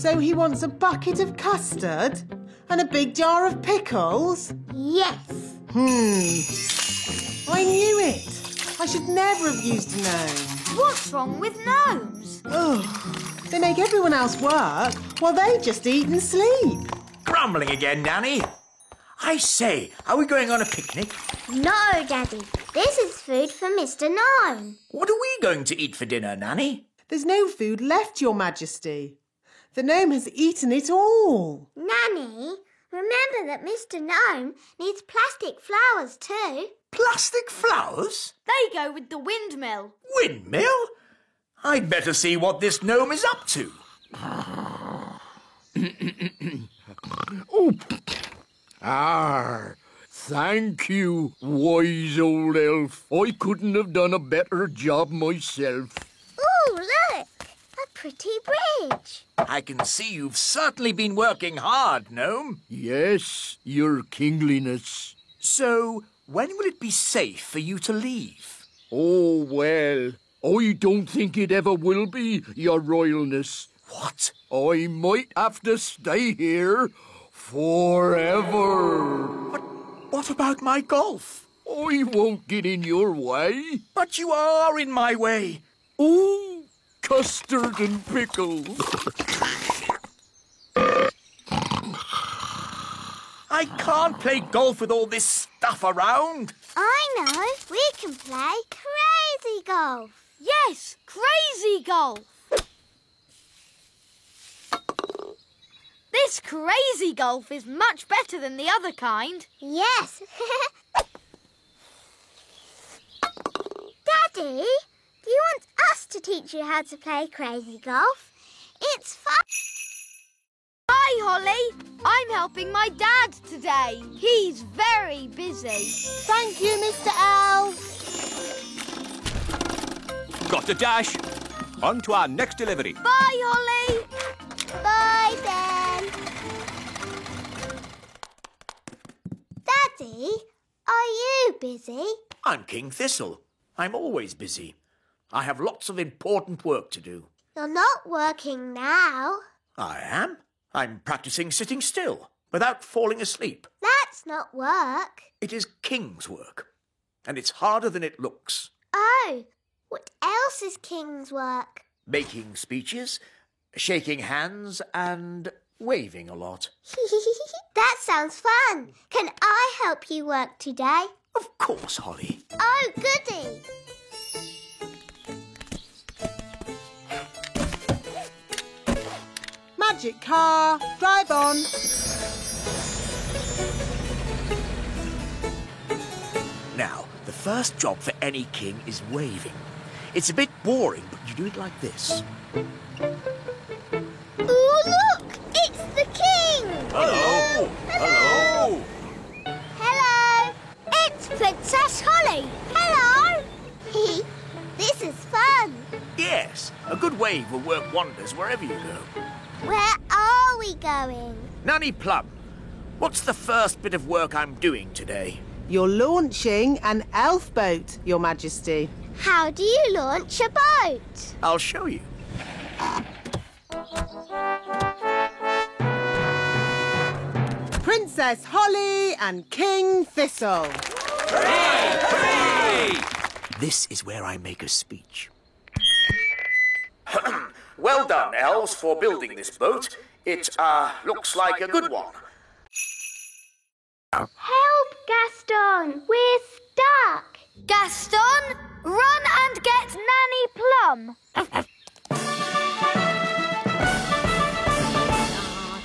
So he wants a bucket of custard and a big jar of pickles? Yes. I knew it. I should never have used a gnome. What's wrong with gnomes? Ugh. They make everyone else work while they just eat and sleep. Grumbling again, Nanny. I say, are we going on a picnic? No, Daddy. This is food for Mr. Gnome. What are we going to eat for dinner, Nanny? There's no food left, Your Majesty. The gnome has eaten it all. Nanny, remember that Mr. Gnome needs plastic flowers too. Plastic flowers? They go with the windmill. Windmill? I'd better see what this gnome is up to. Oh. Thank you, wise old elf. I couldn't have done a better job myself. Ooh, look! A pretty bridge. I can see you've certainly been working hard, gnome. Yes, your kingliness. So, when will it be safe for you to leave? Oh, well, I don't think it ever will be, your royalness. What? I might have to stay here forever. What about my golf? I won't get in your way. But you are in my way. Ooh, custard and pickles. I can't play golf with all this stuff around. I know. We can play crazy golf. Yes, crazy golf. This crazy golf is much better than the other kind. Yes. Daddy, do you want us to teach you how to play crazy golf? It's fun. Hi, Holly. I'm helping my dad today. He's very busy. Thank you, Mr. Elf. Got to dash. On to our next delivery. Bye, Holly. Bye, Ben. Daddy, are you busy? I'm King Thistle. I'm always busy. I have lots of important work to do. You're not working now. I am. I'm practicing sitting still without falling asleep. That's not work. It is king's work, and it's harder than it looks. Oh, what else is king's work? Making speeches, shaking hands, and waving a lot. That sounds fun. Can I help you work today? Of course, Holly. Oh, goody. Magic car, drive on. Now, the first job for any king is waving. It's a bit boring, but you do it like this. Ooh, look! It's the king! Hello! Hello! Hello! It's Princess Holly! Hello! This is fun! Yes, a good wave will work wonders wherever you go. Where are we going? Nanny Plum, what's the first bit of work I'm doing today? You're launching an elf boat, Your Majesty. How do you launch a boat? I'll show you. Princess Holly and King Thistle. Hooray! This is where I make a speech. Well done, elves, for building this boat. It, looks like a good one. Help, Gaston! We're stuck! Gaston, run and get Nanny Plum.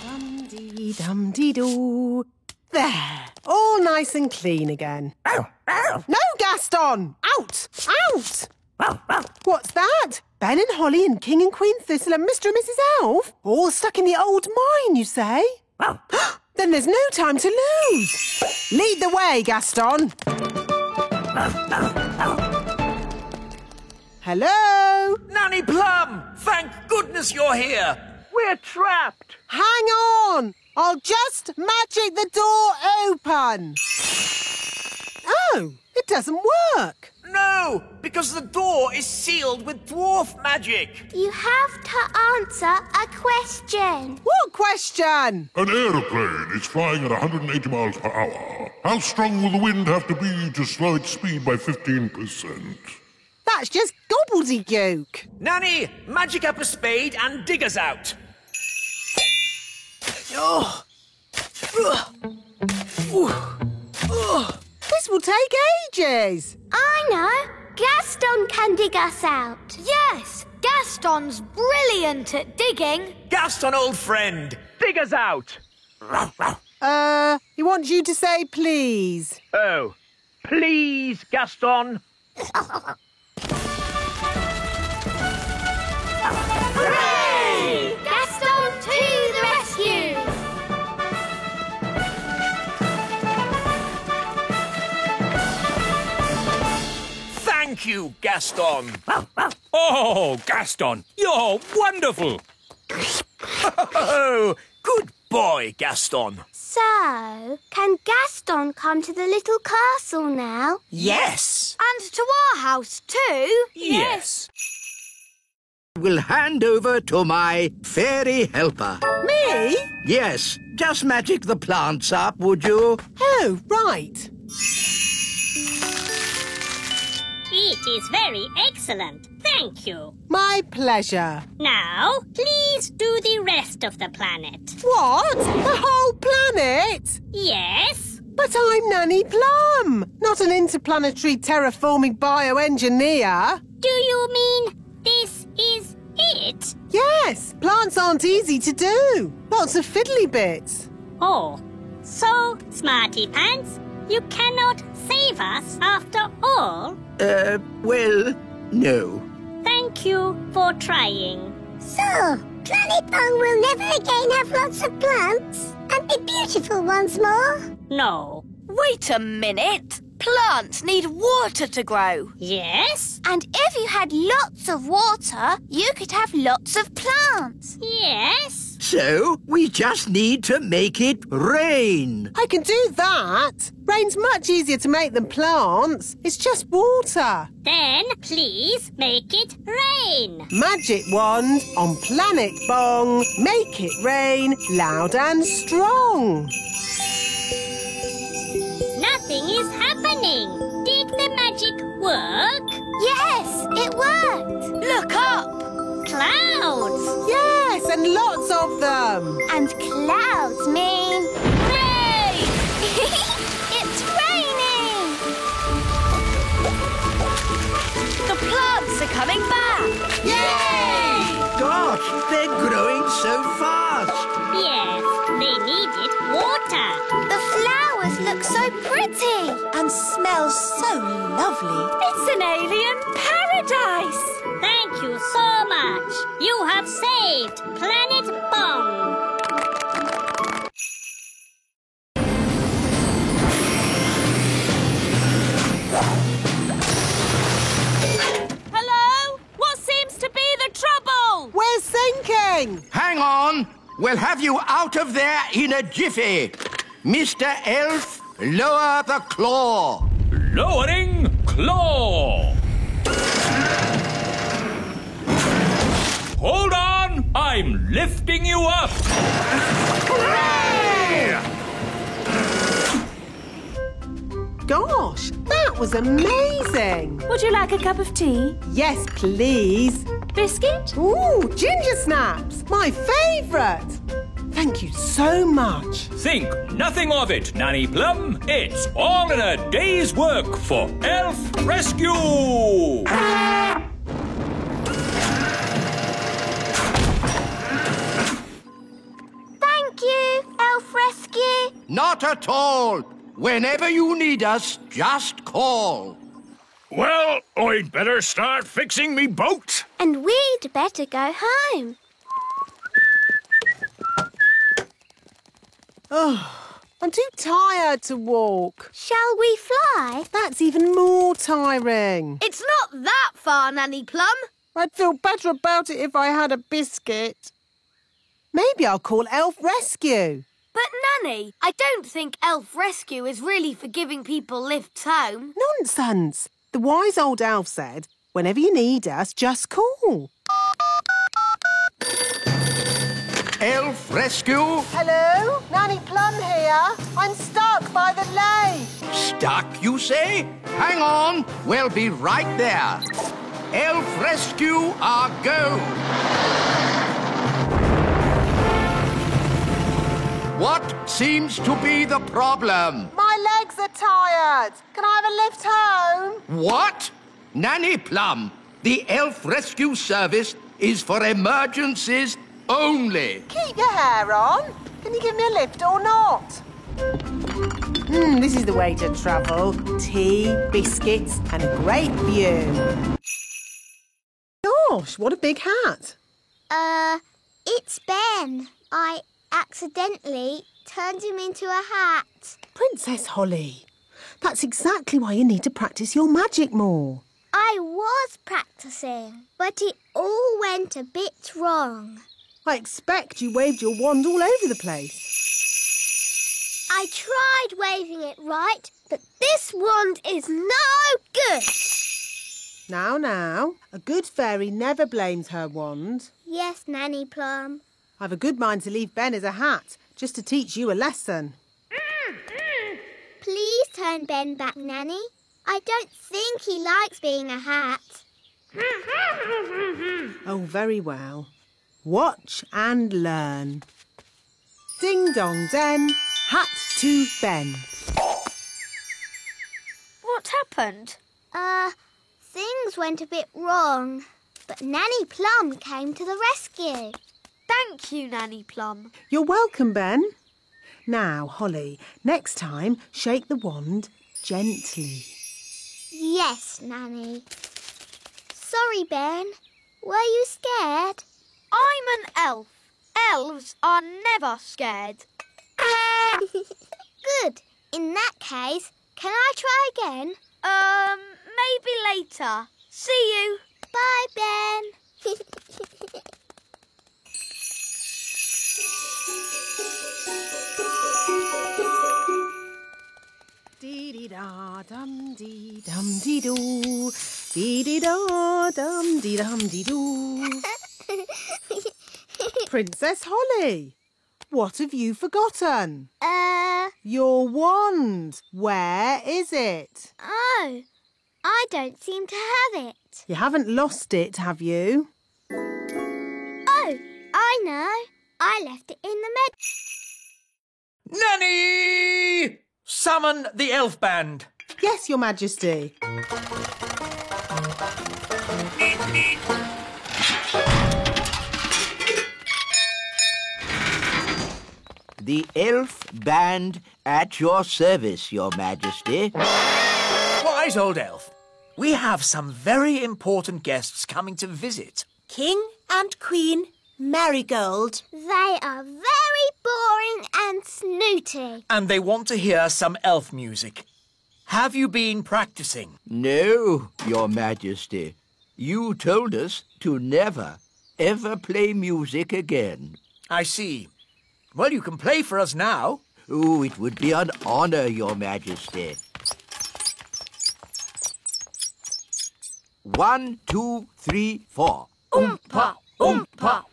Dum-dee-dum-dee-doo. There, all nice and clean again. No, Gaston! Out! Out! What's that? Ben and Holly and King and Queen Thistle and Mr. and Mrs. Elf? All stuck in the old mine, you say? Then there's no time to lose. Lead the way, Gaston. Hello? Nanny Plum! Thank goodness you're here! We're trapped. Hang on. I'll just magic the door open. Oh, it doesn't work. No, because the door is sealed with dwarf magic. You have to answer a question. What question? An aeroplane is flying at 180 miles per hour. How strong will the wind have to be to slow its speed by 15%? That's just gobbledygook. Nanny, magic up a spade and dig us out. Oh. This will take ages. I know. Gaston can dig us out. Yes, Gaston's brilliant at digging. Gaston, old friend, dig us out. He wants you to say please. Oh, please, Gaston. Hooray! Gaston to the rescue! Thank you, Gaston. Oh, Gaston, you're wonderful. Oh, good boy, Gaston. So, can Gaston come to the little castle now? Yes. And to our house too. Yes. Will hand over to my fairy helper. Me? Yes, just magic the plants up, would you? Oh, right. It is very excellent. Thank you. My pleasure. Now, please do the rest of the planet. What? The whole planet? Yes? But I'm Nanny Plum, not an interplanetary terraforming bioengineer. Do you mean this is it? Yes, plants aren't easy to do. Lots of fiddly bits. Oh, so, Smarty Pants, you cannot save us after all? Well, no. Thank you for trying. So, Planet Bung will never again have lots of plants and be beautiful once more? No. Wait a minute. Plants need water to grow. Yes? And if you had lots of water, you could have lots of plants. Yes? So, we just need to make it rain. I can do that. Rain's much easier to make than plants. It's just water. Then please make it rain. Magic wand on Planet Bong. Make it rain loud and strong. Nothing is happening. Did the magic work? Yes, it worked. Look up. Clouds. Yes, and lots of them. And clouds mean... Rain! It's raining! The plants are coming back. Yay! Gosh, they're growing so fast. Yes, they needed water. The flowers look so pretty. And smell so lovely. It's an alien paradise. Thank you so much. You have saved Planet Bong. Hello? What seems to be the trouble? We're sinking. Hang on. We'll have you out of there in a jiffy. Mr. Elf, lower the claw. Lowering claw. Hold on! I'm lifting you up! Gosh, that was amazing. Would you like a cup of tea? Yes, please. Biscuit? Ooh, ginger snaps. My favourite. Thank you so much. Think nothing of it, Nanny Plum. It's all in a day's work for Elf Rescue! Thank you, Elf Rescue. Not at all. Whenever you need us, just call. Well, I'd better start fixing me boat. And we'd better go home. Oh, I'm too tired to walk. Shall we fly? That's even more tiring. It's not that far, Nanny Plum. I'd feel better about it if I had a biscuit. Maybe I'll call Elf Rescue. But, Nanny, I don't think Elf Rescue is really for giving people lifts home. Nonsense. The wise old elf said, whenever you need us, just call. Elf rescue? Hello? Nanny Plum here. I'm stuck by the lake. Stuck, you say? Hang on, we'll be right there. Elf rescue, our go. What seems to be the problem? My legs are tired. Can I have a lift home? What? Nanny Plum, the Elf Rescue Service is for emergencies only. Keep your hair on. Can you give me a lift or not? This is the way to travel. Tea, biscuits, and a great view. Gosh, what a big hat. It's Ben. I accidentally turned him into a hat. Princess Holly, that's exactly why you need to practice your magic more. I was practicing, but it all went a bit wrong. I expect you waved your wand all over the place. I tried waving it right, but this wand is no good. Now, a good fairy never blames her wand. Yes, Nanny Plum. I've a good mind to leave Ben as a hat, just to teach you a lesson. Please turn Ben back, Nanny. I don't think he likes being a hat. Oh, very well. Watch and learn. Ding dong den, hat to Ben. What happened? Things went a bit wrong, but Nanny Plum came to the rescue. Thank you, Nanny Plum. You're welcome, Ben. Now, Holly, next time, shake the wand gently. Yes, Nanny. Sorry, Ben. Were you scared? I'm an elf. Elves are never scared. Good. In that case, can I try again? Maybe later. See you. Bye, Ben. Dee-dee-da-dum-dee-dum-dee-doo. Dee-dee-da-dum-dee-dum-dee-doo. Princess Holly, what have you forgotten? Your wand. Where is it? Oh, I don't seem to have it. You haven't lost it, have you? Oh, I know. I left it in the Nanny! Summon the elf band. Yes, Your Majesty. The elf band at your service, Your Majesty. Wise old elf, we have some very important guests coming to visit. King and Queen Marigold. They are very boring and snooty. And they want to hear some elf music. Have you been practicing? No, Your Majesty. You told us to never, ever play music again. I see. Well, you can play for us now. Oh, it would be an honor, Your Majesty. 1, 2, 3, 4. Oompa, oompa,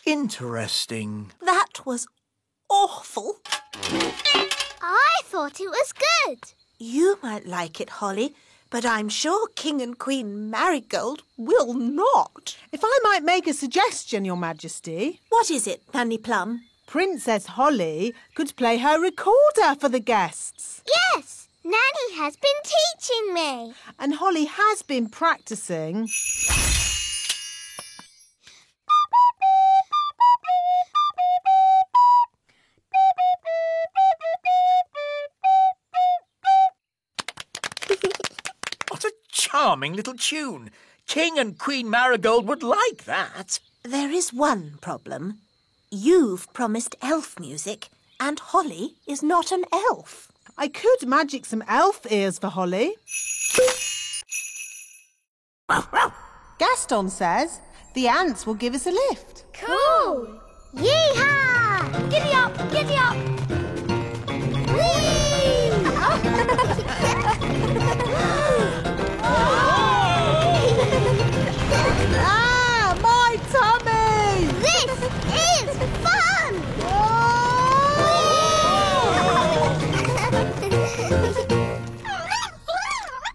Interesting. That was awful. I thought it was good. You might like it, Holly, but I'm sure King and Queen Marigold will not. If I might make a suggestion, Your Majesty. What is it, Nanny Plum? Princess Holly could play her recorder for the guests. Yes, Nanny has been teaching me. And Holly has been practicing. What a charming little tune. King and Queen Marigold would like that. There is one problem. You've promised elf music, and Holly is not an elf. I could magic some elf ears for Holly. Gaston says The ants will give us a lift. Cool! Yeehaw! Giddy up, giddy up. Ah, my tummy! This is fun!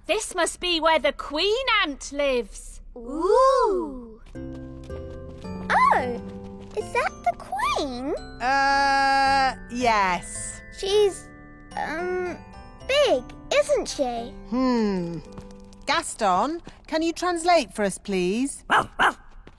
This must be where the queen ant lives. Ooh! Oh, is that the queen? Yes. She's, big, isn't she? Gaston, can you translate for us, please?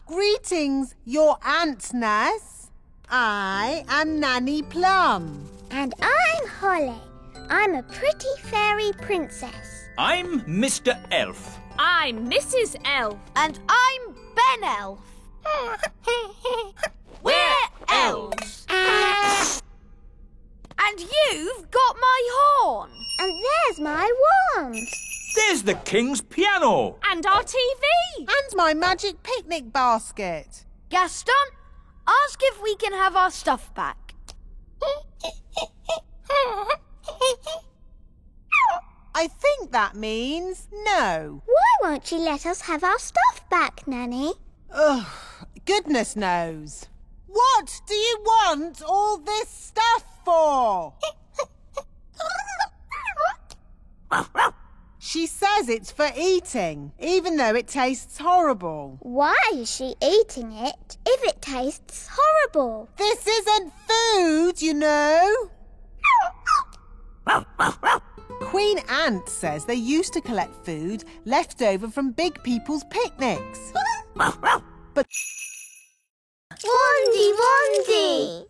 Greetings, your antness. I am Nanny Plum. And I'm Holly. I'm a pretty fairy princess. I'm Mr. Elf. I'm Mrs. Elf. And I'm Ben Elf. We're elves. And you've got my horn. And there's my wand. There's the king's piano. And our TV. And my magic picnic basket. Gaston, ask if we can have our stuff back. I think that means no. Why won't you let us have our stuff back, Nanny? Ugh, goodness knows. What do you want all this stuff for? She says it's for eating, even though it tastes horrible. Why is she eating it if it tastes horrible? This isn't food, you know. Queen Ant says they used to collect food left over from big people's picnics. But... Wandy!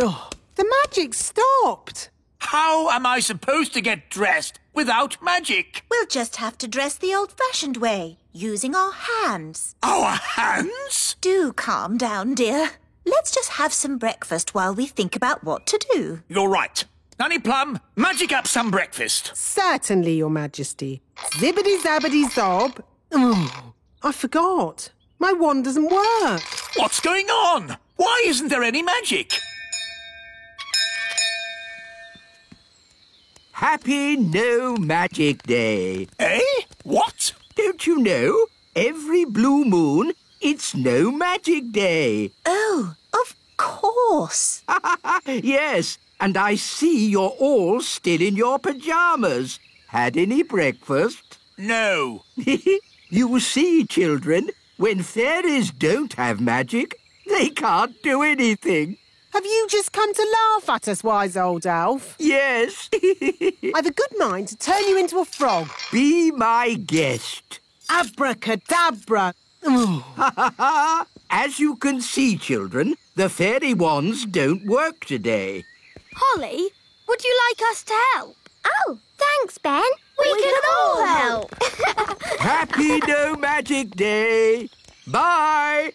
Oh, the magic stopped. How am I supposed to get dressed without magic? We'll just have to dress the old-fashioned way, using our hands. Our hands? Do calm down, dear. Let's just have some breakfast while we think about what to do. You're right. Nanny Plum, magic up some breakfast. Certainly, Your Majesty. Zibbity-zabbity-zob. Oh, I forgot. My wand doesn't work. What's going on? Why isn't there any magic? Happy No Magic Day. Eh? What? Don't you know? Every blue moon, it's No Magic Day. Oh, of course. Yes, and I see you're all still in your pyjamas. Had any breakfast? No. You see, children, when fairies don't have magic, they can't do anything. Have you just come to laugh at us, wise old elf? Yes. I've a good mind to turn you into a frog. Be my guest. Abracadabra. Oh. As you can see, children, the fairy wands don't work today. Holly, would you like us to help? Oh, thanks, Ben. We can all help. Happy No Magic Day. Bye.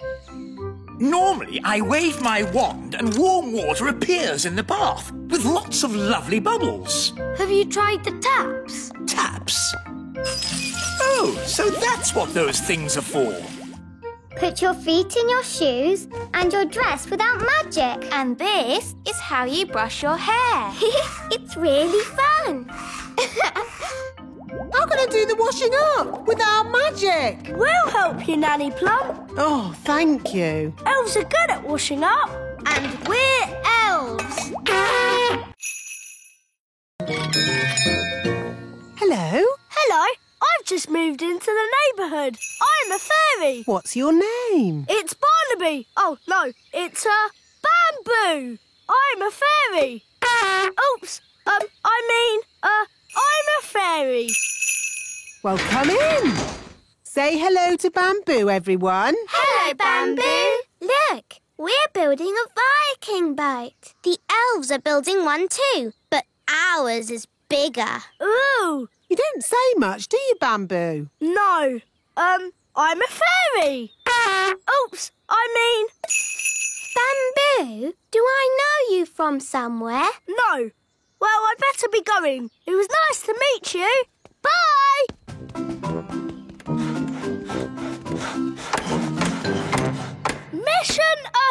Normally, I wave my wand and warm water appears in the bath with lots of lovely bubbles. Have you tried the taps? Taps? Oh, so that's what those things are for. Put your feet in your shoes and you're dressed without magic. And this is how you brush your hair. It's really fun. How can I do the washing up without magic? We'll help you, Nanny Plum. Oh, thank you. Elves are good at washing up. And we're elves. Hello? Hello. I've just moved into the neighbourhood. I'm a fairy. What's your name? It's Barnaby. Oh, no, it's Bamboo. I'm a fairy. Oops. I'm a fairy. Well, come in. Say hello to Bamboo, everyone. Hello, Bamboo. Look, we're building a Viking boat. The elves are building one too, but ours is bigger. Ooh. You don't say much, do you, Bamboo? No. I'm a fairy. Oops. Bamboo, do I know you from somewhere? No. Well, I'd better be going. It was nice to meet you. Bye! Mission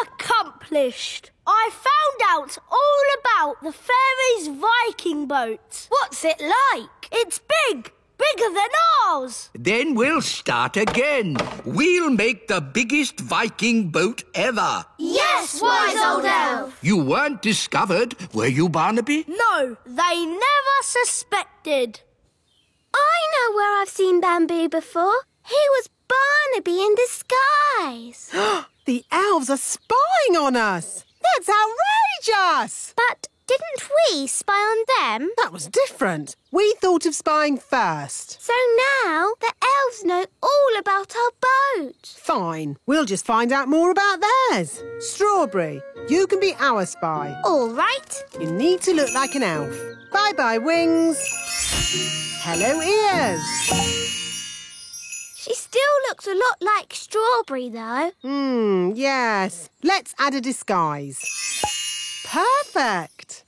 accomplished. I found out all about the fairies' Viking boat. What's it like? It's big. Bigger than ours. Then we'll start again. We'll make the biggest Viking boat ever. Yes, wise old elf. You weren't discovered, were you, Barnaby? No, they never suspected. I know where I've seen Bamboo before. He was Barnaby in disguise. The elves are spying on us. That's outrageous. But didn't we spy on them? That was different. We thought of spying first. So now the elves know all about our boat. Fine. We'll just find out more about theirs. Strawberry, you can be our spy. All right. You need to look like an elf. Bye-bye, wings. Hello, ears. She still looks a lot like Strawberry, though. Yes. Let's add a disguise. Perfect.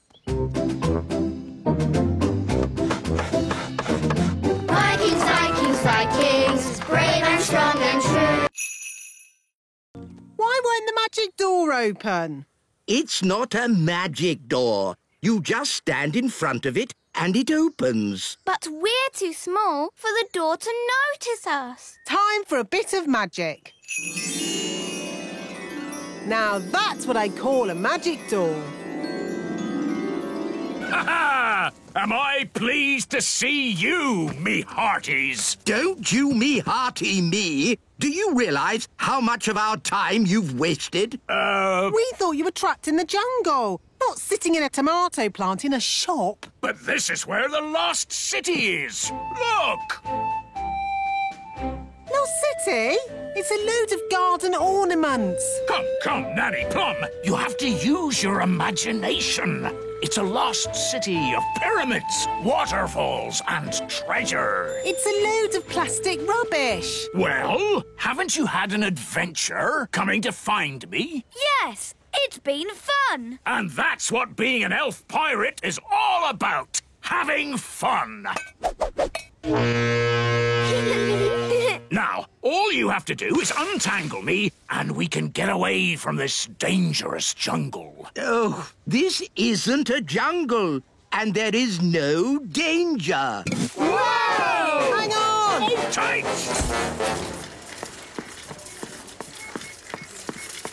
Vikings, Vikings, Vikings, brave and strong and true. Why won't the magic door open? It's not a magic door. You just stand in front of it and it opens. But we're too small for the door to notice us. Time for a bit of magic. Now that's what I call a magic door. Ha-ha! Am I pleased to see you, me hearties? Don't you me hearty me. Do you realise how much of our time you've wasted? We thought you were trapped in the jungle, not sitting in a tomato plant in a shop. But this is where the lost city is. Look! Lost City? It's a load of garden ornaments. Come, Nanny Plum. You have to use your imagination. It's a lost city of pyramids, waterfalls, and treasure. It's a load of plastic rubbish. Well, haven't you had an adventure coming to find me? Yes, it's been fun. And that's what being an elf pirate is all about. Having fun. Now, all you have to do is untangle me, and we can get away from this dangerous jungle. Oh, this isn't a jungle, and there is no danger. Whoa! Hang on! Tight!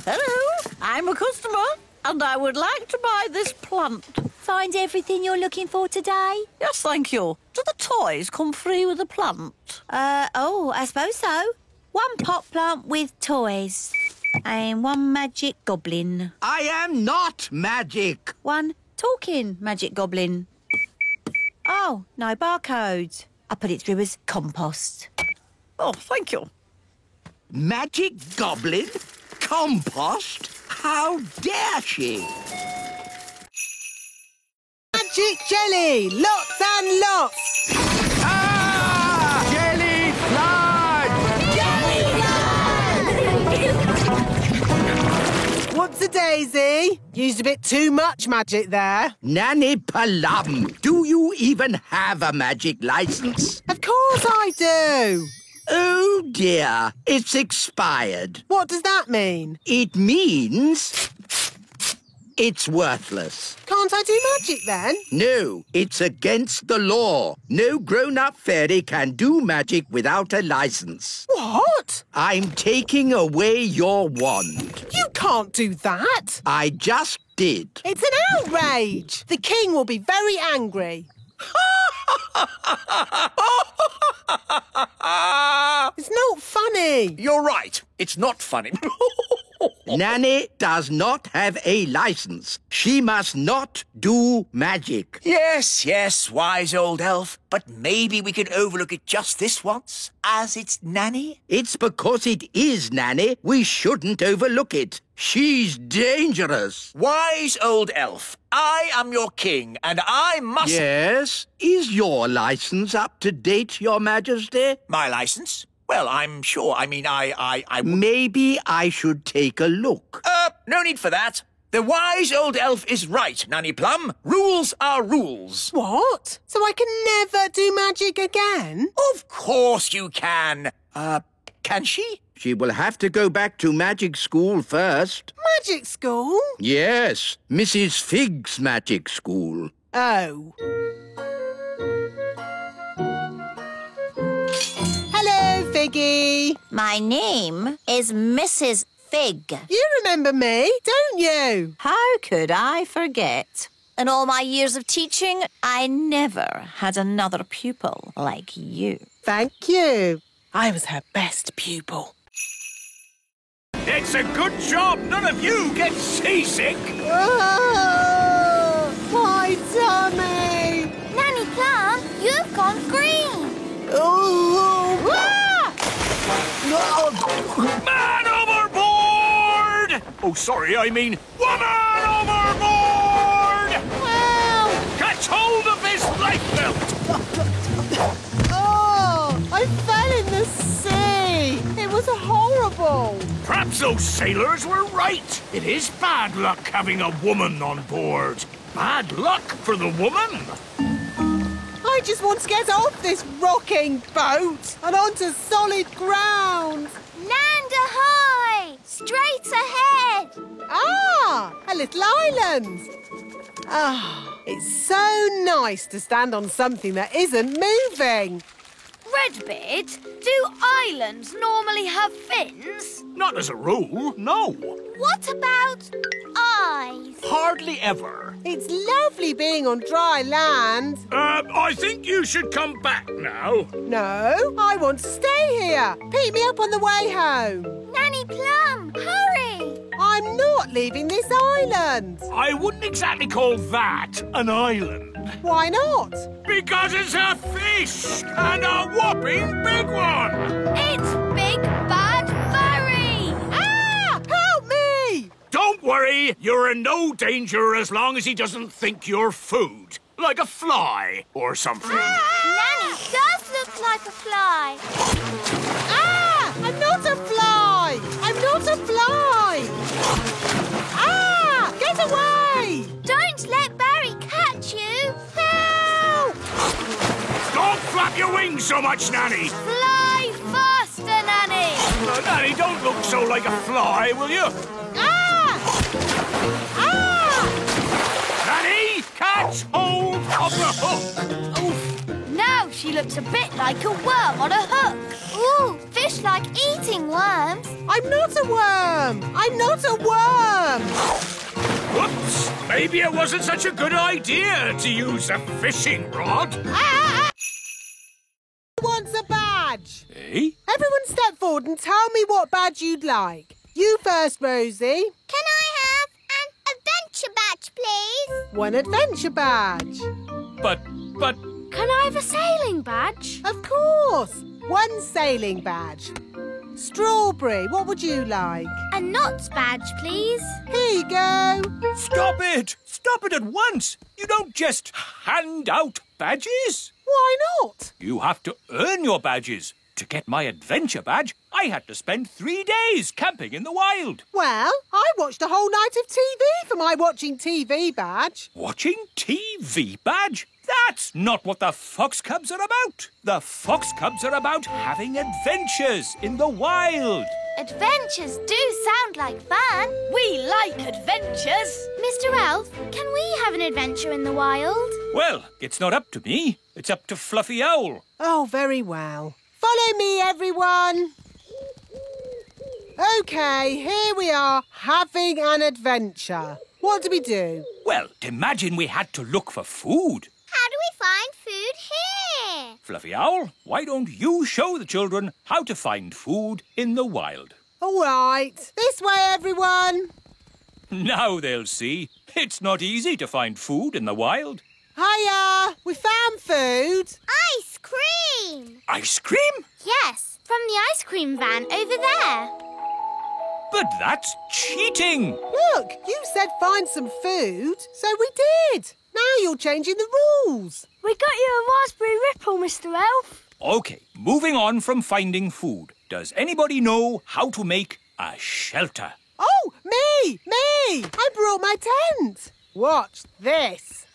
Hello, I'm a customer, and I would like to buy this plant. Find everything you're looking for today? Yes, thank you. Do the toys come free with the plant? I suppose so. One pot plant with toys. And one magic goblin. I am not magic. One talking magic goblin. Oh, no barcode. I put it through as compost. Oh, thank you. Magic goblin? Compost? How dare she? Magic jelly! Lots and lots! Ah! Jelly flood! What's a daisy? Used a bit too much magic there. Nanny Plum, do you even have a magic license? Of course I do. Oh dear, it's expired. What does that mean? It means it's worthless. Can't I do magic then? No, it's against the law. No grown-up fairy can do magic without a license. What? I'm taking away your wand. You can't do that. I just did. It's an outrage. The king will be very angry. It's not funny. You're right. It's not funny. Nanny does not have a license. She must not do magic. Yes, wise old elf. But maybe we can overlook it just this once, as it's Nanny? It's because it is Nanny we shouldn't overlook it. She's dangerous. Wise old elf, I am your king, and I must... Yes? Is your license up to date, Your Majesty? My license? Well, I'm sure. I mean, I... Maybe I should take a look. No need for that. The wise old elf is right, Nanny Plum. Rules are rules. What? So I can never do magic again? Of course you can. Can she? She will have to go back to magic school first. Magic school? Yes, Mrs. Fig's magic school. Oh. Hello, Figgy. My name is Mrs. Fig. You remember me, don't you? How could I forget? In all my years of teaching, I never had another pupil like you. Thank you. I was her best pupil. It's a good job none of you get seasick. Oh, my tummy. Nanny Plum, you've gone green. Oh. Man overboard! Oh, sorry, I mean woman overboard! Wow. Catch hold of his lifebelt! Oh, I fell in the sea. It was horrible. Perhaps those sailors were right. It is bad luck having a woman on board. Bad luck for the woman. I just want to get off this rocking boat and onto solid ground. Land ahoy! Straight ahead! Ah, a little island. Ah, it's so nice to stand on something that isn't moving. Redbeard, do islands normally have fins? Not as a rule, no. What about eyes? Hardly ever. It's lovely being on dry land. I think you should come back now. No, I want to stay here. Pick me up on the way home. Nanny Plum, hurry! I'm not leaving this island. I wouldn't exactly call that an island. Why not? Because it's a fish, and a whopping big one. It's Big Bad Furry! Ah! Help me! Don't worry, you're in no danger as long as he doesn't think you're food. Like a fly or something. Nanny does look like a fly. Ah! I'm not a fly! I'm not a fly! Ah! Get away! Don't let Barry catch you. Help! Don't flap your wings so much, Nanny. Fly faster, Nanny! Nanny, don't look so like a fly, will you? Ah! Ah! Nanny, catch hold of the hook. Now she looks a bit like a worm on a hook. Ooh, fish like eating worms. I'm not a worm! I'm not a worm! Whoops! Maybe it wasn't such a good idea to use a fishing rod. Ah! Who wants a badge? Eh? Everyone step forward and tell me what badge you'd like. You first, Rosie. Can I have an adventure badge, please? One adventure badge. But... Can I have a sailing badge? Of course. One sailing badge. Strawberry, what would you like? A knots badge, please. Here you go. Stop it! Stop it at once! You don't just hand out badges. Why not? You have to earn your badges. To get my adventure badge, I had to spend 3 days camping in the wild. Well, I watched a whole night of TV for my watching TV badge. Watching TV badge? That's not what the Fox Cubs are about. The Fox Cubs are about having adventures in the wild. Adventures do sound like fun. We like adventures. Mr. Elf, can we have an adventure in the wild? Well, it's not up to me. It's up to Fluffy Owl. Oh, very well. Follow me, everyone. OK, here we are, having an adventure. What do we do? Well, imagine we had to look for food. How do we find food here? Fluffy Owl, why don't you show the children how to find food in the wild? All right. This way, everyone. Now they'll see. It's not easy to find food in the wild. Hiya! We found food. Ice cream! Ice cream? Yes, from the ice cream van over there. But that's cheating. Look, you said find some food, so we did. Now you're changing the rules. We got you a raspberry ripple, Mr. Elf. OK, moving on from finding food. Does anybody know how to make a shelter? Oh, me! I brought my tent. Watch this.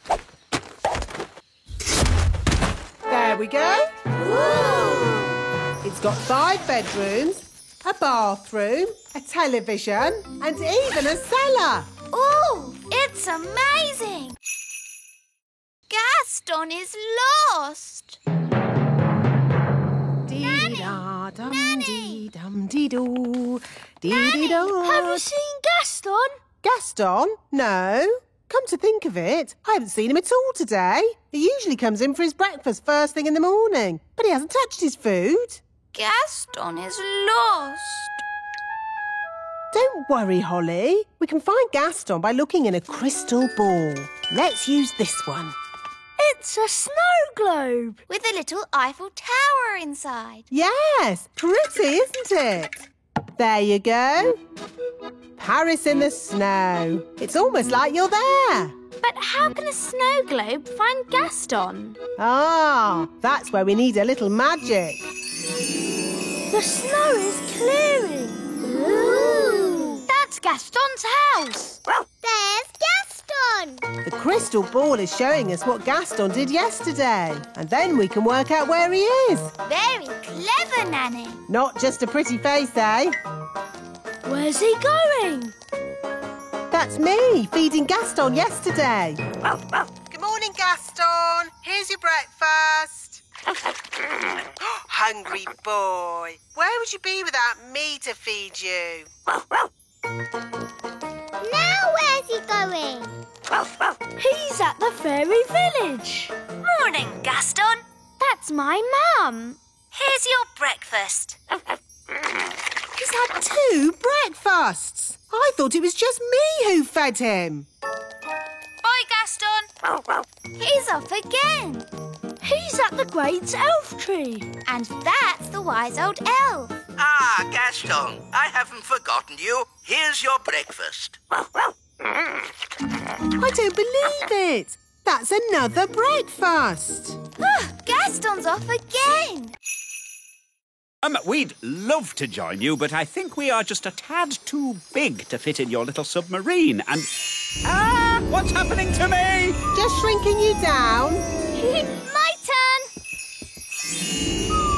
There we go. Ooh. It's got 5 bedrooms, a bathroom, a television, and even a cellar. Ooh, it's amazing! Gaston is lost! Dee-da-dum-dee-dum-dee-doo. Nanny, have you seen Gaston? Gaston? No. Come to think of it, I haven't seen him at all today. He usually comes in for his breakfast first thing in the morning, but he hasn't touched his food. Gaston is lost. Don't worry, Holly. We can find Gaston by looking in a crystal ball. Let's use this one. It's a snow globe. With a little Eiffel Tower inside. Yes, pretty, isn't it? There you go. Paris in the snow. It's almost like you're there. But how can a snow globe find Gaston? Ah, that's where we need a little magic. The snow is clearing. Ooh! That's Gaston's house. There's Gaston! The crystal ball is showing us what Gaston did yesterday. And then we can work out where he is. Very clever, Nanny. Not just a pretty face, eh? Where's he going? That's me, feeding Gaston yesterday. Good morning, Gaston. Here's your breakfast. Hungry boy. Where would you be without me to feed you? Now where's he going? He's at the fairy village. Morning, Gaston. That's my mum. Here's your breakfast. He's had 2 breakfasts. I thought it was just me who fed him. Bye, Gaston. He's off again. He's at the great elf tree. And that's the wise old elf. Ah, Gaston, I haven't forgotten you. Here's your breakfast. I don't believe it. That's another breakfast. Gaston's off again. We'd love to join you, but I think we are just a tad too big to fit in your little submarine. And... what's happening to me? Just shrinking you down. My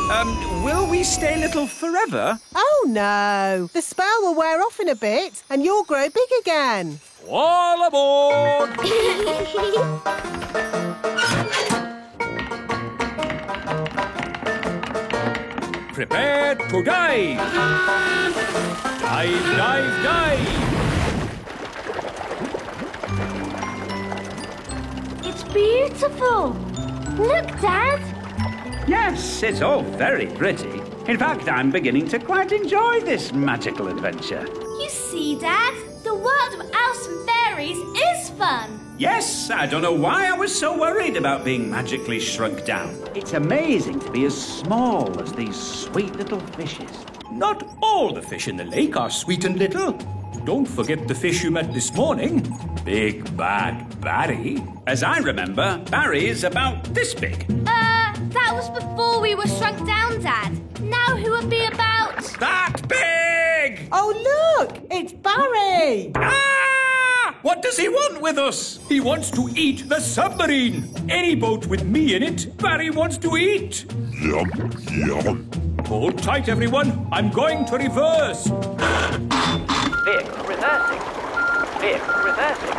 turn. Will we stay little forever? Oh, no. The spell will wear off in a bit and you'll grow big again. All aboard! Prepare to dive! Dive, dive, dive! It's beautiful. Look, Dad. Yes, it's all very pretty. In fact, I'm beginning to quite enjoy this magical adventure. You see, Dad, the world of elves and fairies is fun. Yes, I don't know why I was so worried about being magically shrunk down. It's amazing to be as small as these sweet little fishes. Not all the fish in the lake are sweet and little. Don't forget the fish you met this morning. Big Bad Barry. As I remember, Barry's about this big. That was before we were shrunk down, Dad. Now who would be about... That big! Oh, look! It's Barry! What does he want with us? He wants to eat the submarine. Any boat with me in it, Barry wants to eat. Yum, yum. Hold tight, everyone. I'm going to reverse. Vehicle reversing. Vehicle reversing.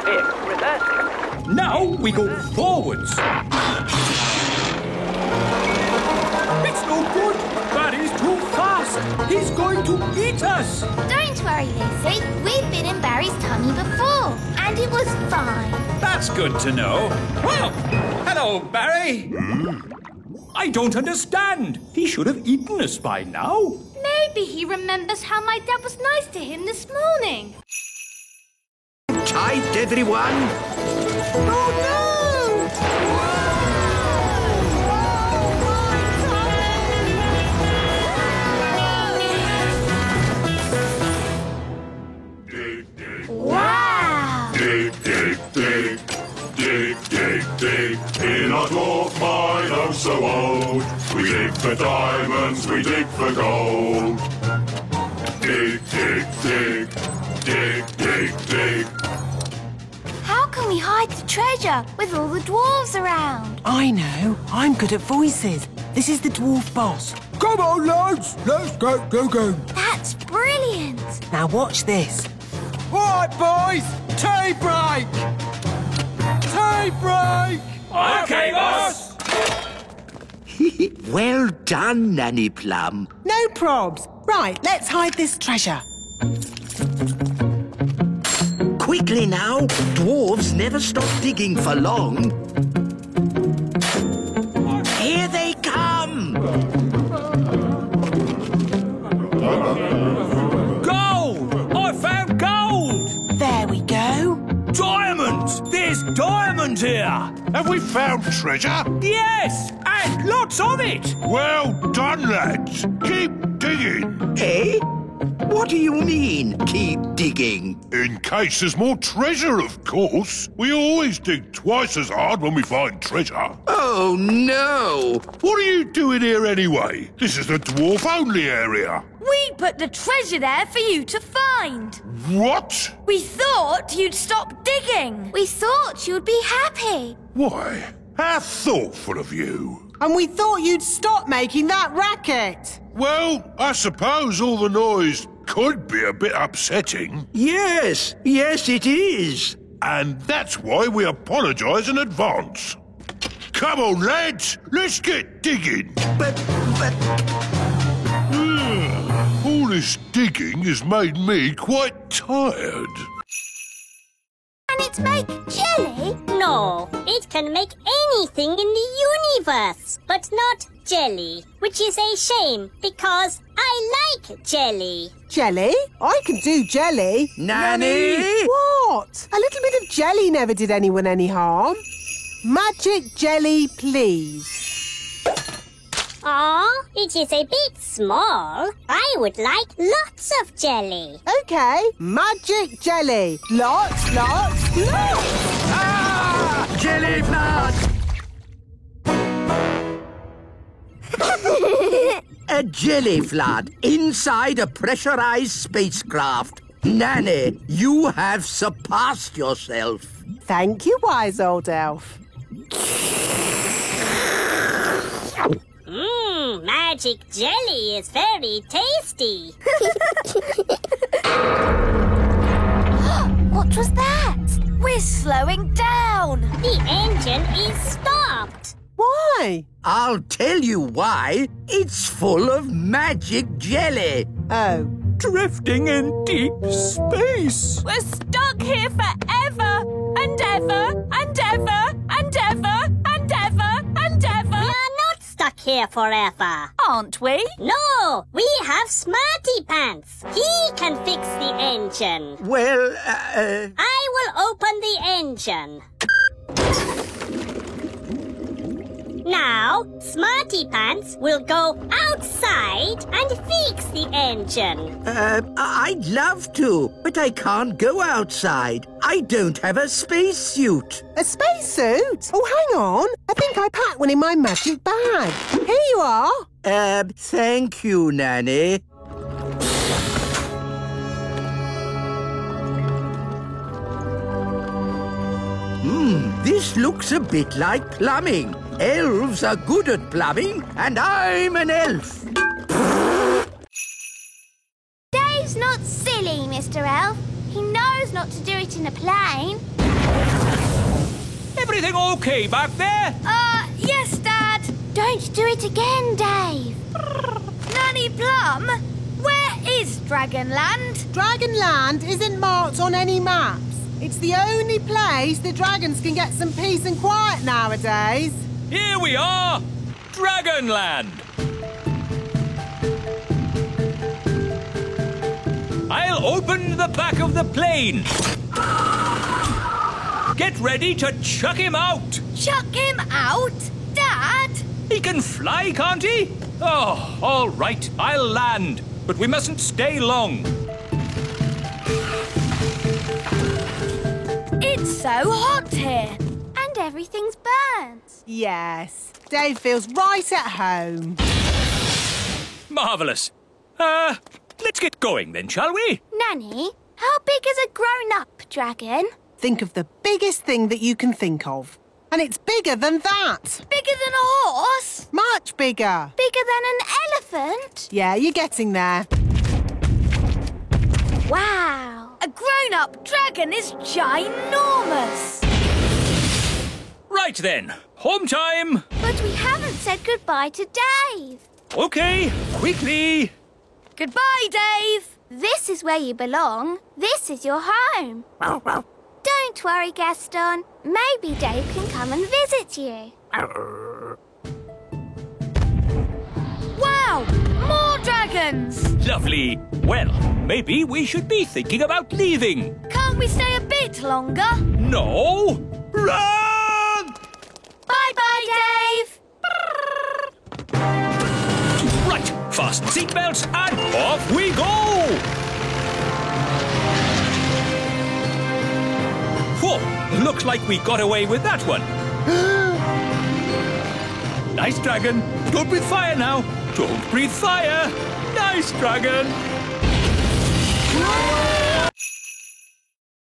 Vehicle reversing. Now we go forwards. It's no good. Barry's too fast. He's going to eat us. Don't worry, Lucy. We've been in Barry's tummy before, and it was fine. That's good to know. Well, hello, Barry. I don't understand. He should have eaten us by now. Maybe he remembers how my dad was nice to him this morning. Tight, everyone. Oh, no! Wow! Dig, dig, dig. Dig, dig, dig. In our dwarf mine, oh so old. We dig for diamonds, we dig for gold. Dig, dig, dig. Dig, dig, dig. How can we hide the treasure with all the dwarves around? I know. I'm good at voices. This is the dwarf boss. Come on, lads, let's get digging. That's brilliant. Now watch this. All right, boys, tea break. Tea break. OK, boss. Well done, Nanny Plum. No probs. Right, let's hide this treasure. Quickly now, dwarves never stop digging for long. Here they come! Gold! I found gold! There we go. Diamonds! There's diamonds here! Have we found treasure? Yes! And lots of it! Well done, lads. Keep digging. Eh? What do you mean, keep digging? In case there's more treasure, of course. We always dig twice as hard when we find treasure. Oh, no! What are you doing here anyway? This is the dwarf-only area. We put the treasure there for you to find. What? We thought you'd stop digging. We thought you'd be happy. Why? How thoughtful of you. And we thought you'd stop making that racket. Well, I suppose all the noise could be a bit upsetting. Yes, it is. And that's why we apologise in advance. Come on, lads, let's get digging. But... All this digging has made me quite tired. Can it make jelly? No, it can make anything in the universe, but not jelly, which is a shame because I like jelly. Jelly? I can do jelly. Nanny! What? A little bit of jelly never did anyone any harm. Magic jelly, please. Aw, it is a bit small. I would like lots of jelly. OK, magic jelly. Lots. Ah! Jelly flood! A jelly flood inside a pressurized spacecraft. Nanny, you have surpassed yourself. Thank you, wise old elf. Magic jelly is very tasty. What was that? We're slowing down. The engine is stopped. Why? I'll tell you why. It's full of magic jelly. Oh. Drifting in deep space. We're stuck here forever and ever and ever and ever and ever and ever. We are not stuck here forever. Aren't we? No, we have Smarty Pants. He can fix the engine. Well, I will open the engine. Now, Smarty Pants will go outside and fix the engine. I'd love to, but I can't go outside. I don't have a spacesuit. A spacesuit? Oh, hang on. I think I packed one in my magic bag. Here you are. Thank you, Nanny. This looks a bit like plumbing. Elves are good at plumbing, and I'm an elf. Dave's not silly, Mr. Elf. He knows not to do it in a plane. Everything OK back there? Yes, Dad. Don't do it again, Dave. Nanny Plum, where is Dragonland? Dragonland isn't marked on any maps. It's the only place the dragons can get some peace and quiet nowadays. Here we are! Dragonland! I'll open the back of the plane. Get ready to chuck him out. Chuck him out? Dad? He can fly, can't he? Oh, all right, I'll land. But we mustn't stay long. It's so hot here. And everything's burnt. Yes, Dave feels right at home. Marvellous. Let's get going then, shall we? Nanny, how big is a grown-up dragon? Think of the biggest thing that you can think of. And it's bigger than that. Bigger than a horse? Much bigger. Bigger than an elephant? Yeah, you're getting there. Wow. A grown-up dragon is ginormous. Right then, home time. But we haven't said goodbye to Dave. OK, quickly. Goodbye, Dave. This is where you belong. This is your home. Don't worry, Gaston. Maybe Dave can come and visit you. Wow! More dragons! Lovely. Well, maybe we should be thinking about leaving. Can't we stay a bit longer? No! Run! Bye-bye, Dave! Right, fasten seatbelts and off we go! Whoa, looks like we got away with that one. Nice dragon. Don't breathe fire now. Don't breathe fire. Nice dragon.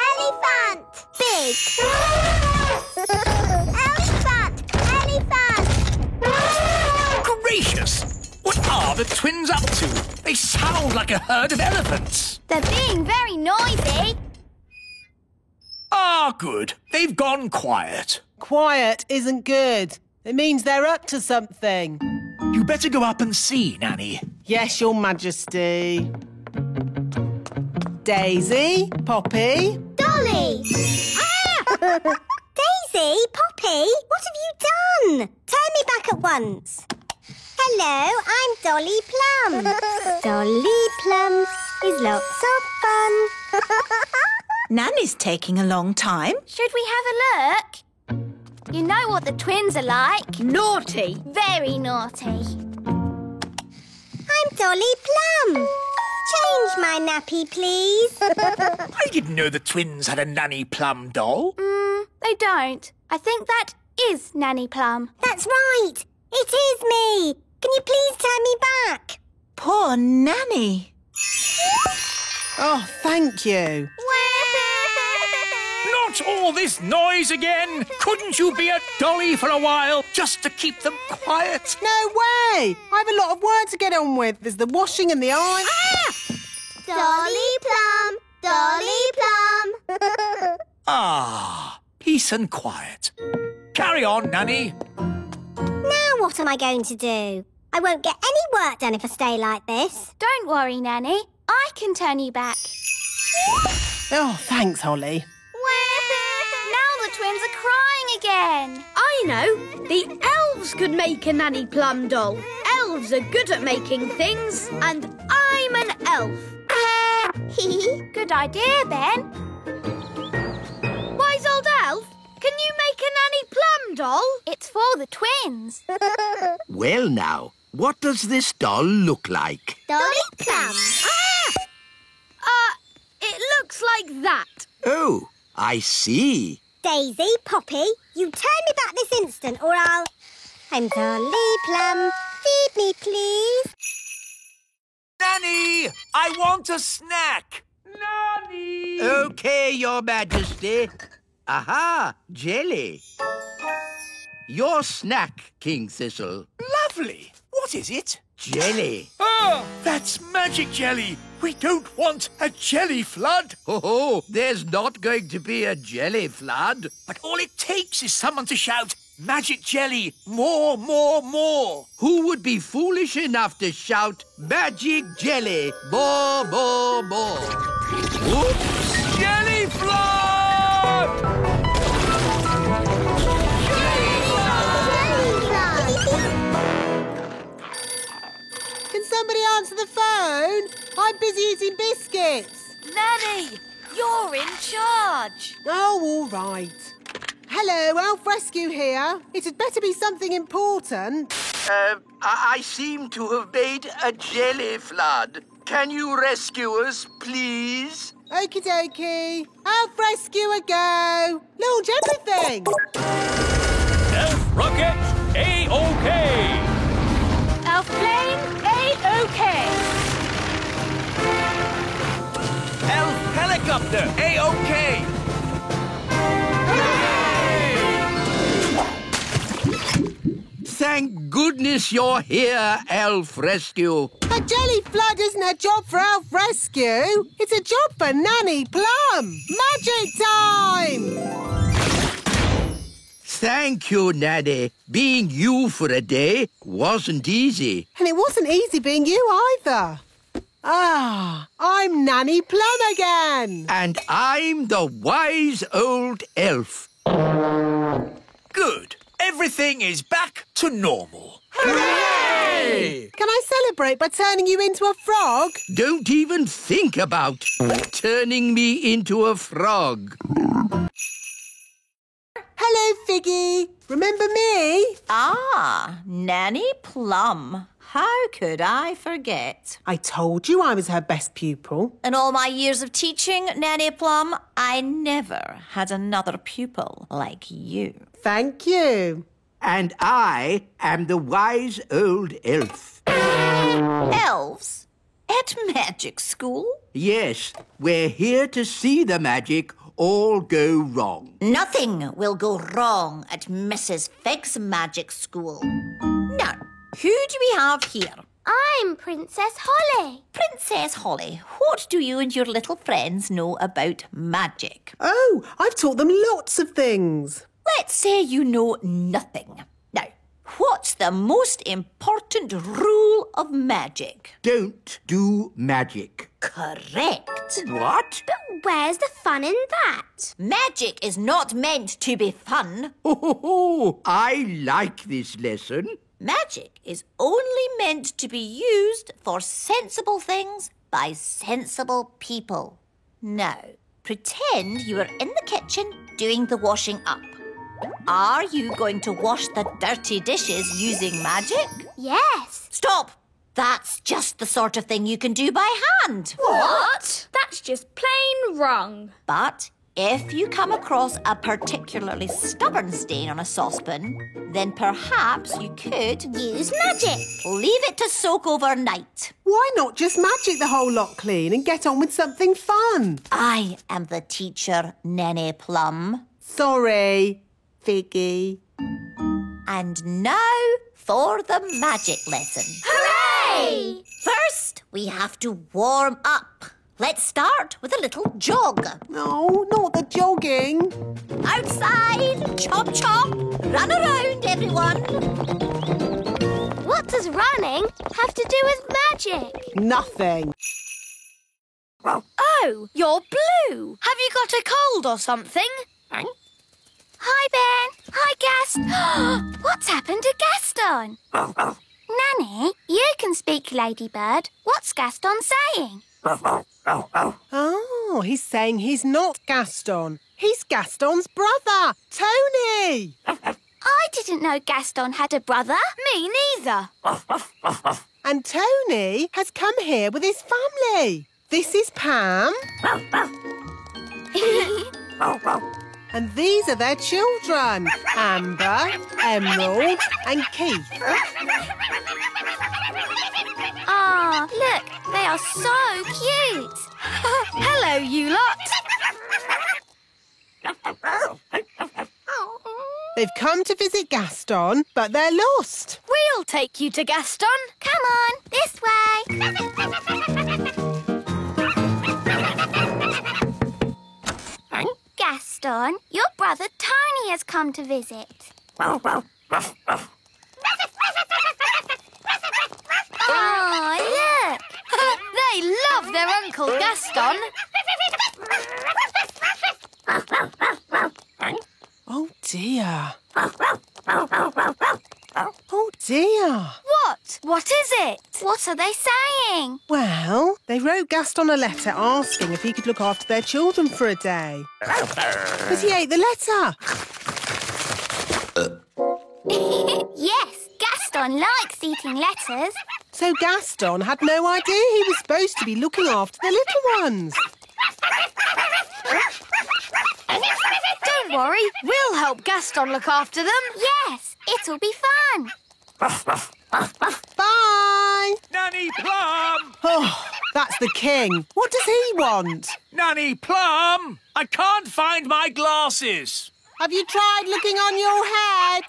Elephant! Big! Elephant! Elephant! Gracious! What are the twins up to? They sound like a herd of elephants. They're being very noisy. Ah, good. They've gone quiet. Quiet isn't good. It means they're up to something. You better go up and see, Nanny. Yes, Your Majesty. Daisy, Poppy. Dolly! Daisy, Poppy, what have you done? Turn me back at once. Hello, I'm Dolly Plum. Dolly Plum is lots of fun. Nanny's taking a long time. Should we have a look? You know what the twins are like. Naughty. Very naughty. I'm Dolly Plum. Change my nappy, please. I didn't know the twins had a Nanny Plum doll. They don't. I think that is Nanny Plum. That's right. It is me. Can you please turn me back? Poor Nanny. Oh, thank you. Not all this noise again. Couldn't you be a dolly for a while, just to keep them quiet? No way. I have a lot of work to get on with. There's the washing and the iron. Dolly Plum. Dolly Plum. Ah, peace and quiet. Carry on, Nanny. Now what am I going to do? I won't get any work done if I stay like this. Don't worry, Nanny. I can turn you back. Oh, thanks, Holly. Now the twins are crying again. I know. The elves could make a Nanny Plum doll. Elves are good at making things, and I'm an elf. Good idea, Ben. Wise old elf, can you make a Nanny Plum doll? It's for the twins. Well now, what does this doll look like? Dolly Plum. It looks like that. Oh, I see. Daisy, Poppy, you turn me back this instant or I'll... I'm Dolly Plum. Feed me, please. Nanny, I want a snack. Nanny! OK, Your Majesty. Aha, jelly. Your snack, King Thistle. Lovely. What is it? Jelly. Oh, that's magic jelly. We don't want a jelly flood. Oh, there's not going to be a jelly flood. But all it takes is someone to shout, magic jelly, more, more, more. Who would be foolish enough to shout, magic jelly, more, more, more? Oops! Jelly flood! Can somebody answer the phone? I'm busy eating biscuits. Nanny, you're in charge. Oh, all right. Hello, Elf Rescue here. It had better be something important. I seem to have made a jelly flood. Can you rescue us, please? Okie dokie. Elf Rescuer, go. Launch everything. Elf rocket, A-OK. Elf plane, A-OK. Elf helicopter, A-OK. thank goodness you're here, Elf Rescue. A jelly flood isn't a job for Elf Rescue. It's a job for Nanny Plum. Magic time! Thank you, Nanny. Being you for a day wasn't easy. And it wasn't easy being you either. Ah, I'm Nanny Plum again. And I'm the wise old elf. Good. Everything is back to normal. Hooray! Can I celebrate by turning you into a frog? Don't even think about turning me into a frog. Hello, Figgy. Remember me? Ah, Nanny Plum. How could I forget? I told you I was her best pupil. In all my years of teaching, Nanny Plum, I never had another pupil like you. Thank you. And I am the wise old elf. Elves? At magic school? Yes, we're here to see the magic all go wrong. Nothing will go wrong at Mrs. Fig's magic school. Now, who do we have here? I'm Princess Holly. Princess Holly, what do you and your little friends know about magic? Oh, I've taught them lots of things. Let's say you know nothing. Now, what's the most important rule of magic? Don't do magic. Correct. What? But where's the fun in that? Magic is not meant to be fun. Oh, I like this lesson. Magic is only meant to be used for sensible things by sensible people. Now, pretend you are in the kitchen doing the washing up. Are you going to wash the dirty dishes using magic? Yes. Stop! That's just the sort of thing you can do by hand. What? That's just plain wrong. But if you come across a particularly stubborn stain on a saucepan, then perhaps you could use magic. Leave it to soak overnight. Why not just magic the whole lot clean and get on with something fun? I am the teacher, Nanny Plum. Sorry, Figgy. And now for the magic lesson. Hooray! First, we have to warm up. Let's start with a little jog. No, not the jogging. Outside, chop chop, run around everyone. What does running have to do with magic? Nothing. Oh, you're blue. Have you got a cold or something? Hi, Ben. Hi, Gast. What's happened to Gaston? Nanny, you can speak, Ladybird. What's Gaston saying? Oh, he's saying he's not Gaston. He's Gaston's brother, Tony. I didn't know Gaston had a brother. Me neither. And Tony has come here with his family. This is Pam. And these are their children, Amber, Emerald and Keith. Ah, look, they are so cute. Hello, you lot. They've come to visit Gaston, but they're lost. We'll take you to Gaston. Come on, this way. Gaston, your brother Tony has come to visit. Oh, look! They love their Uncle Gaston. Oh, dear. Oh, dear. What? What is it? What are they saying? Well, they wrote Gaston a letter asking if he could look after their children for a day. But he ate the letter. Yes, Gaston likes eating letters. So Gaston had no idea he was supposed to be looking after the little ones. Don't worry, we'll help Gaston look after them. Yes, it'll be fun. Bye! Nanny Plum! Oh, that's the king. What does he want? Nanny Plum! I can't find my glasses. Have you tried looking on your head?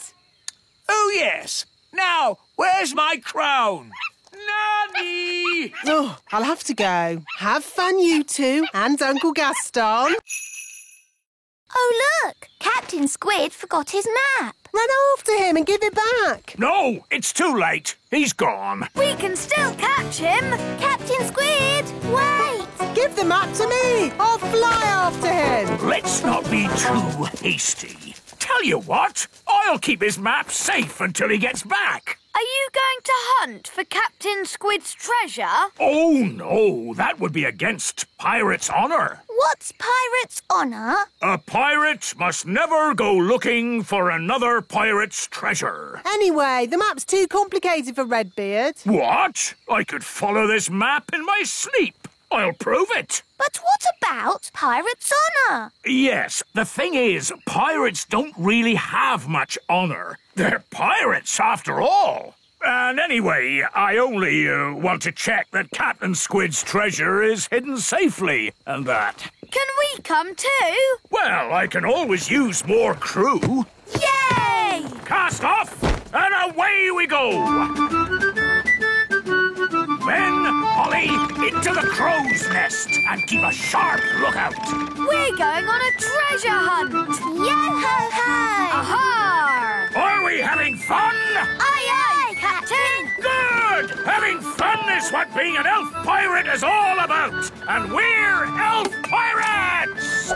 Oh, yes. Now, where's my crown? Nanny! Oh, I'll have to go. Have fun, you two, and Uncle Gaston. Oh, look! Captain Squid forgot his map. Run after him and give it back. No, it's too late. He's gone. We can still catch him. Captain Squid, wait! Give the map to me. I'll fly after him. Let's not be too hasty. Tell you what, I'll keep his map safe until he gets back. Are you going to hunt for Captain Squid's treasure? Oh, no, that would be against pirates' honour. What's pirate's honour? A pirate must never go looking for another pirate's treasure. Anyway, the map's too complicated for Redbeard. What? I could follow this map in my sleep. I'll prove it. But what about pirate's honour? Yes, the thing is, pirates don't really have much honour. They're pirates, after all. And anyway, I only want to check that Captain Squid's treasure is hidden safely, and that. Can we come too? Well, I can always use more crew. Yay! Cast off, and away we go! Ben, Holly, into the crow's nest and keep a sharp lookout. We're going on a treasure hunt. Yo-ho-ho! Aha! Are we having fun? Aye, aye, Captain. Good! Having fun is what being an elf pirate is all about. And we're elf pirates!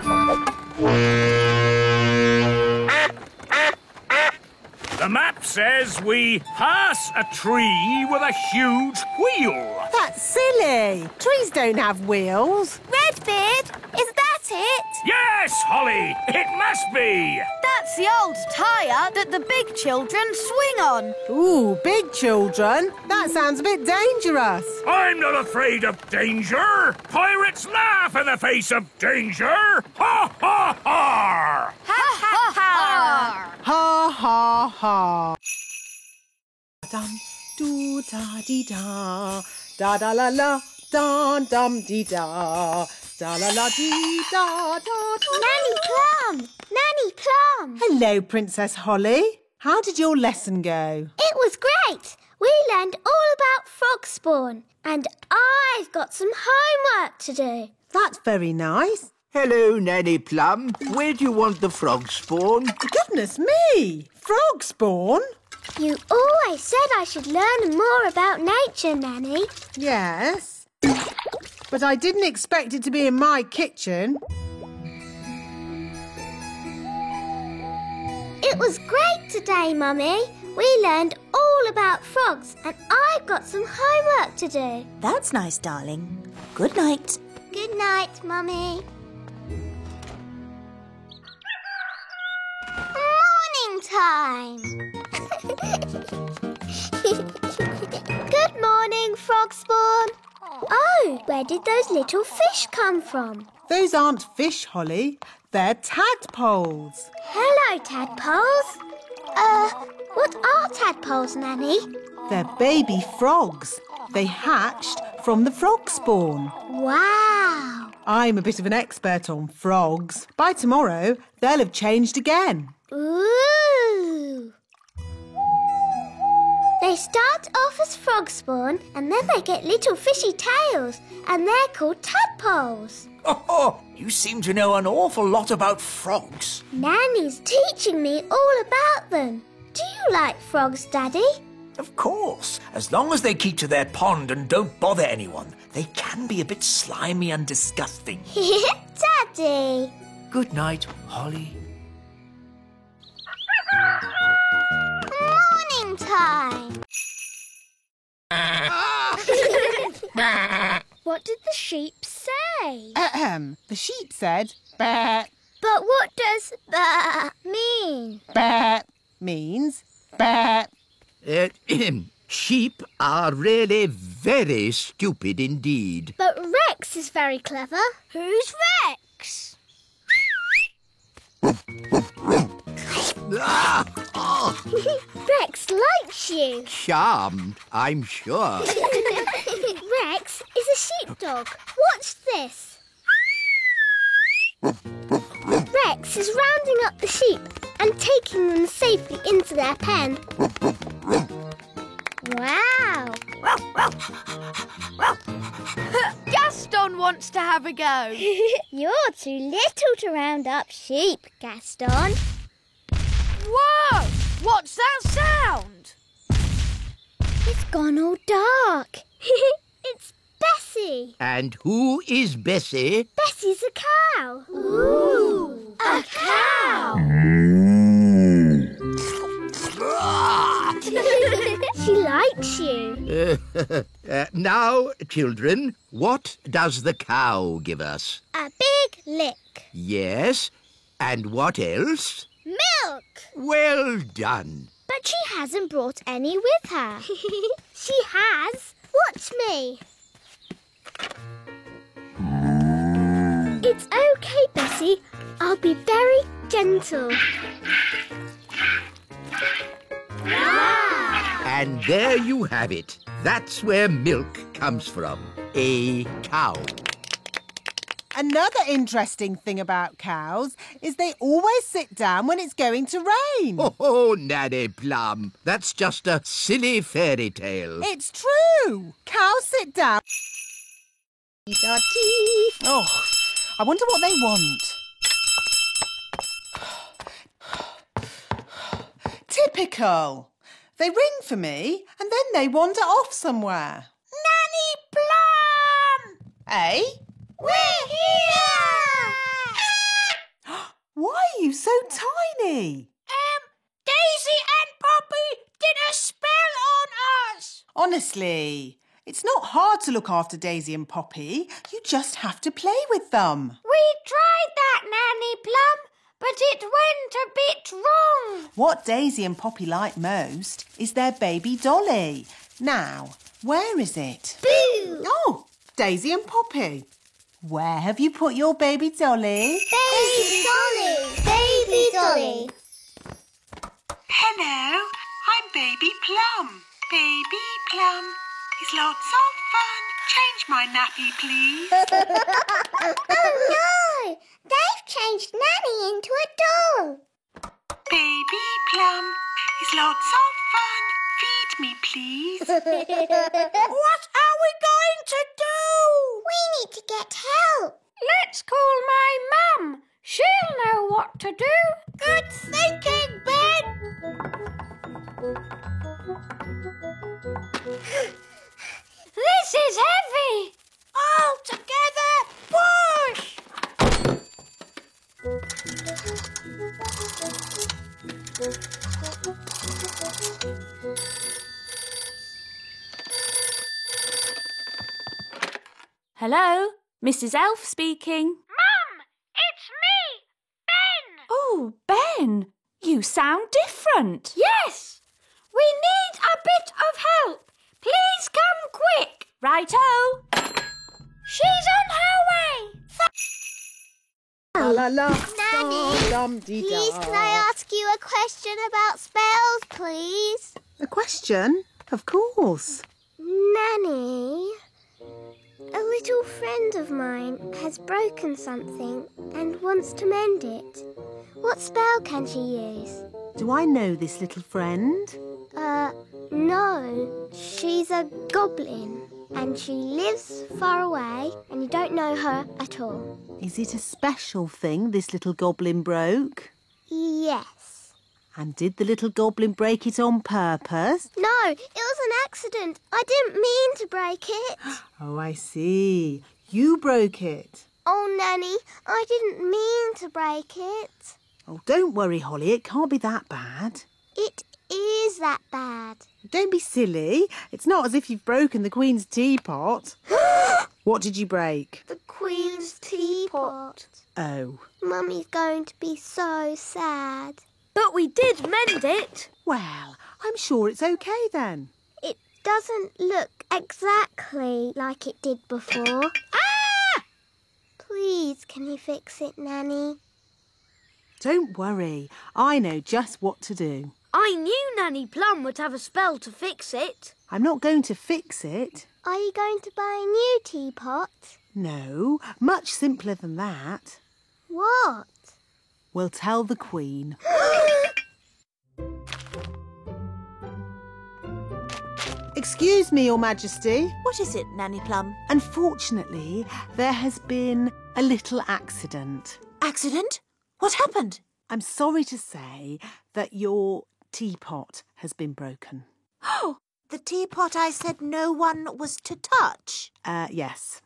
The map says we pass a tree with a huge wheel. That's silly. Trees don't have wheels. Redbeard, is that it? Yes, Holly, it must be. That's the old tyre that the big children swing on. Ooh, big children. That sounds a bit dangerous. I'm not afraid of danger. Pirates laugh in the face of danger. Ha, ha, ha! Ha, ha, ha! Ha, ha, ha. Dum, doo, da, dee, da. Da, da, la, la. Dum, dum, dee, da. Da, la, la, dee, da, da, da. Nanny Plum! Nanny Plum! Hello, Princess Holly. How did your lesson go? It was great. We learned all about frog spawn. And I've got some homework to do. That's very nice. Hello, Nanny Plum. Where do you want the frog spawn? Goodness me! Frog spawn? You always said I should learn more about nature, Nanny. Yes. But I didn't expect it to be in my kitchen. It was great today, Mummy. We learned all about frogs and I've got some homework to do. That's nice, darling. Good night. Good night, Mummy. Morning time. Good morning, frog spawn. Oh, where did those little fish come from? Those aren't fish, Holly. They're tadpoles. Hello, tadpoles. What are tadpoles, Nanny? They're baby frogs. They hatched from the frog spawn. Wow. I'm a bit of an expert on frogs. By tomorrow, they'll have changed again. Ooh. They start off as frog spawn and then they get little fishy tails and they're called tadpoles. Oh, you seem to know an awful lot about frogs. Nanny's teaching me all about them. Do you like frogs, Daddy? Of course. As long as they keep to their pond and don't bother anyone, they can be a bit slimy and disgusting. Daddy! Good night, Holly. Morning time! What did the sheep say? The sheep said, "Bah." But what does bah mean? Bah means bah. Sheep are really very stupid indeed. But Rex is very clever. Who's Rex? Rex likes you. Charmed, I'm sure. Rex is a sheepdog. Watch this. Rex is rounding up the sheep and taking them safely into their pen. Gaston wants to have a go. You're too little to round up sheep, Gaston. Whoa! What's that sound? It's gone all dark. It's Bessie. And who is Bessie? Bessie's a cow. Ooh, a cow. She likes you. Now, children, what does the cow give us? A big lick. Yes, and what else? Milk. Well done. But she hasn't brought any with her. She has. Watch me. It's okay, Bessie. I'll be very gentle. Wow! And there you have it. That's where milk comes from. A cow. Another interesting thing about cows is they always sit down when it's going to rain. Oh, Nanny Plum, that's just a silly fairy tale. It's true. Cows sit down. Oh, I wonder what they want. Typical. They ring for me and then they wander off somewhere. Nanny Plum! Eh? We're here! Why are you so tiny? Daisy and Poppy did a spell on us! Honestly, it's not hard to look after Daisy and Poppy. You just have to play with them. We tried that, Nanny Plum, but it went a bit wrong. What Daisy and Poppy like most is their baby dolly. Now, where is it? Boo! Oh, Daisy and Poppy. Where have you put your baby dolly? Baby Dolly! Baby Dolly! Hello, I'm Baby Plum. Baby Plum is lots of fun. Change my nappy, please. Oh no! They've changed Nanny into a doll. Baby Plum is lots of fun. Feed me, please. What are we going to do? We need to get help. Let's call my mum. She'll know what to do. Good thinking, Ben. This is heavy. All together, push. Hello, Mrs. Elf speaking. Mum, it's me, Ben. Oh, Ben, you sound different. Yes, we need a bit of help. Please come quick. Righto. She's on her way. La la la. Nanny, Dum-dee-da. please can I ask you a question about spells, please? A question? Of course. Nanny, a little friend of mine has broken something and wants to mend it. What spell can she use? Do I know this little friend? No. She's a goblin and she lives far away and you don't know her at all. Is it a special thing this little goblin broke? Yes. And did the little goblin break it on purpose? No, it was an accident. I didn't mean to break it. Oh, I see. You broke it. Oh, Nanny, I didn't mean to break it. Oh, don't worry, Holly. It can't be that bad. It is that bad. Don't be silly. It's not as if you've broken the Queen's teapot. What did you break? The Queen's teapot. Oh. Mummy's going to be so sad. But we did mend it. Well, I'm sure it's okay then. It doesn't look exactly like it did before. Ah! Please, can you fix it, Nanny? Don't worry. I know just what to do. I knew Nanny Plum would have a spell to fix it. I'm not going to fix it. Are you going to buy a new teapot? No, much simpler than that. What? We'll tell the Queen. Excuse me, Your Majesty. What is it, Nanny Plum? Unfortunately, there has been a little accident. Accident? What happened? I'm sorry to say that your teapot has been broken. Oh, the teapot I said no one was to touch. Yes.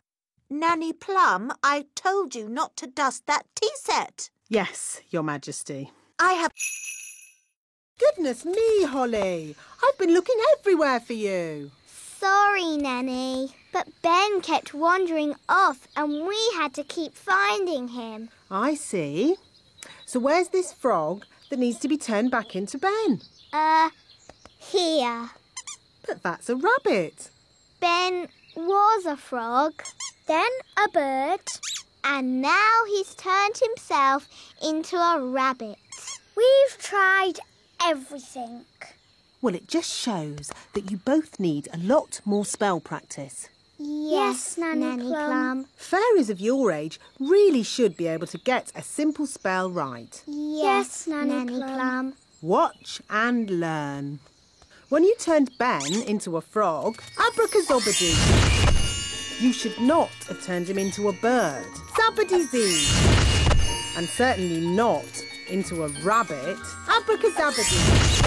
Nanny Plum, I told you not to dust that tea set. Yes, Your Majesty. I have... Goodness me, Holly. I've been looking everywhere for you. Sorry, Nanny, but Ben kept wandering off and we had to keep finding him. I see. So where's this frog that needs to be turned back into Ben? Here. But that's a rabbit. Ben was a frog, then a bird, and now he's turned himself into a rabbit. We've tried everything. Well, it just shows that you both need a lot more spell practice. Yes, Nanny Plum. Fairies of your age really should be able to get a simple spell right. Yes, Nanny Plum. Watch and learn. When you turned Ben into a frog, abracazobadoo. You should not have turned him into a bird, zabbady-zee. And certainly not into a rabbit, abracazabadoo.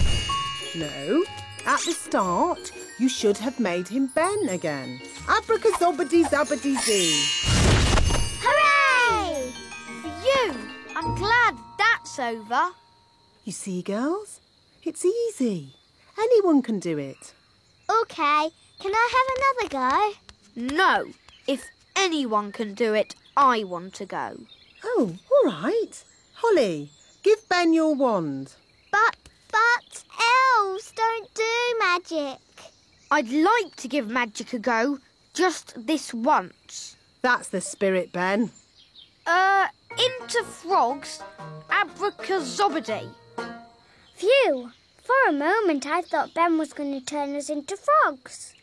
No, at the start, you should have made him Ben again, abracazobadee-zabbady-zee. Hooray! Phew! I'm glad that's over. You see, girls? It's easy. Anyone can do it. OK, can I have another go? No, if anyone can do it, I want to go. Oh, all right. Holly, give Ben your wand. But elves don't do magic. I'd like to give magic a go, just this once. That's the spirit, Ben. Into frogs, abracazobadee. Phew, for a moment I thought Ben was going to turn us into frogs.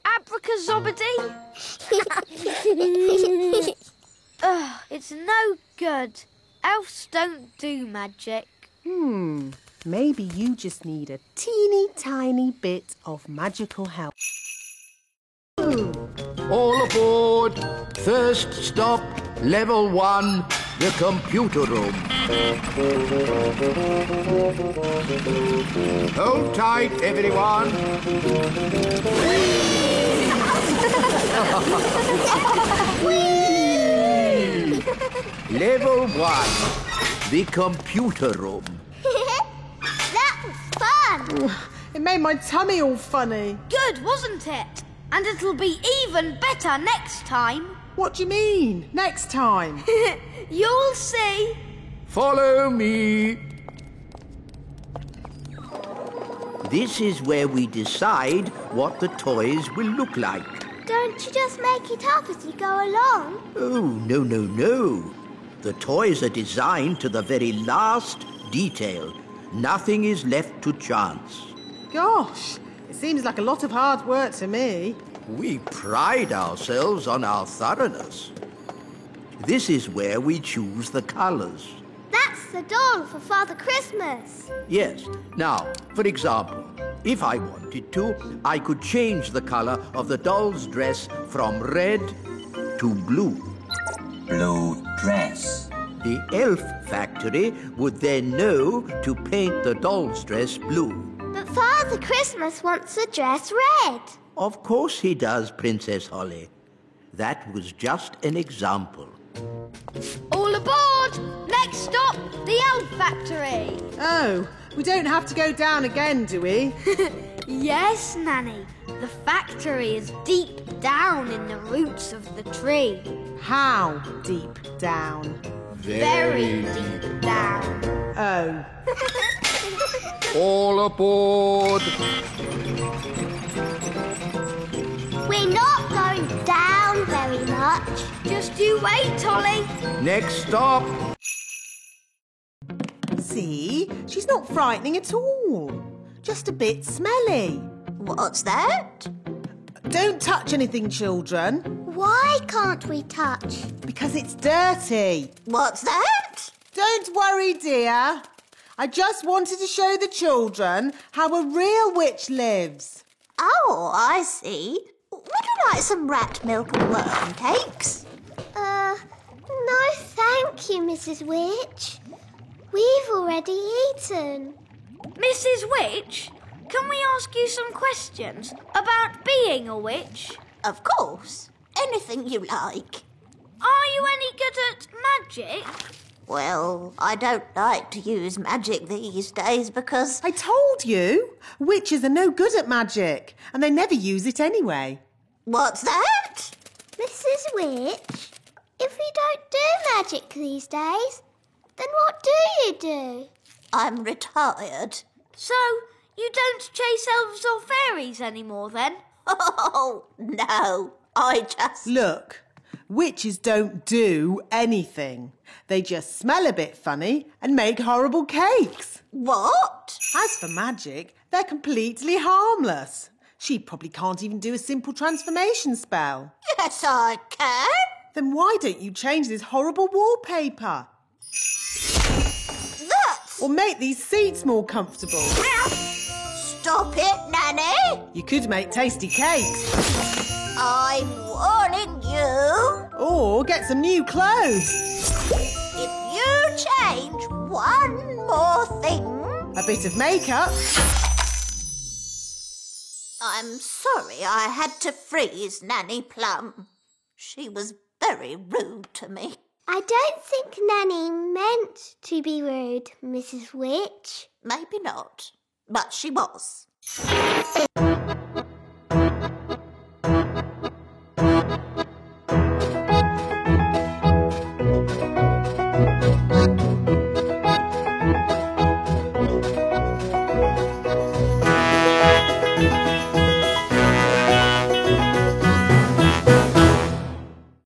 Abracazobadee? Ugh, it's no good. Elves don't do magic. Maybe you just need a teeny tiny bit of magical help. All aboard. First stop, level 1, the computer room. Hold tight, everyone. Level 1, the computer room. That was fun. It made my tummy all funny. Good, wasn't it? And it'll be even better next time. What do you mean, next time? You'll see. Follow me. This is where we decide what the toys will look like. Don't you just make it up as you go along? Oh, no, no, no. The toys are designed to the very last detail. Nothing is left to chance. Gosh, it seems like a lot of hard work to me. We pride ourselves on our thoroughness. This is where we choose the colours. That's the doll for Father Christmas. Yes. Now, for example, if I wanted to, I could change the colour of the doll's dress from red to blue. Blue dress. The elf factory would then know to paint the doll's dress blue. But Father Christmas wants the dress red. Of course he does, Princess Holly. That was just an example. All aboard! Next stop, the elf factory. Oh, we don't have to go down again, do we? Yes, Nanny. The factory is deep down in the roots of the tree. How deep down? Very deep down. Oh. All aboard! We're not going down very much. Just you wait, Holly. Next stop. See? She's not frightening at all. Just a bit smelly. What's that? Don't touch anything, children. Why can't we touch? Because it's dirty. What's that? Don't worry, dear. I just wanted to show the children how a real witch lives. Oh, I see. Would you like some rat milk and worm cakes? No thank you, Mrs. Witch. We've already eaten. Mrs. Witch, can we ask you some questions about being a witch? Of course. Anything you like. Are you any good at magic? Well, I don't like to use magic these days because... I told you, witches are no good at magic, and they never use it anyway. What's that? Mrs. Witch, if you don't do magic these days, then what do you do? I'm retired. So, you don't chase elves or fairies anymore then? Oh, no. I just... Look, witches don't do anything. They just smell a bit funny and make horrible cakes. What? As for magic, they're completely harmless. She probably can't even do a simple transformation spell. Yes, I can. Then why don't you change this horrible wallpaper? That's... Or make these seats more comfortable. Stop it, Nanny. You could make tasty cakes. I'm warning you. Or get some new clothes. If you change one more thing... A bit of makeup. I'm sorry I had to freeze Nanny Plum. She was very rude to me. I don't think Nanny meant to be rude, Mrs. Witch. Maybe not, but she was.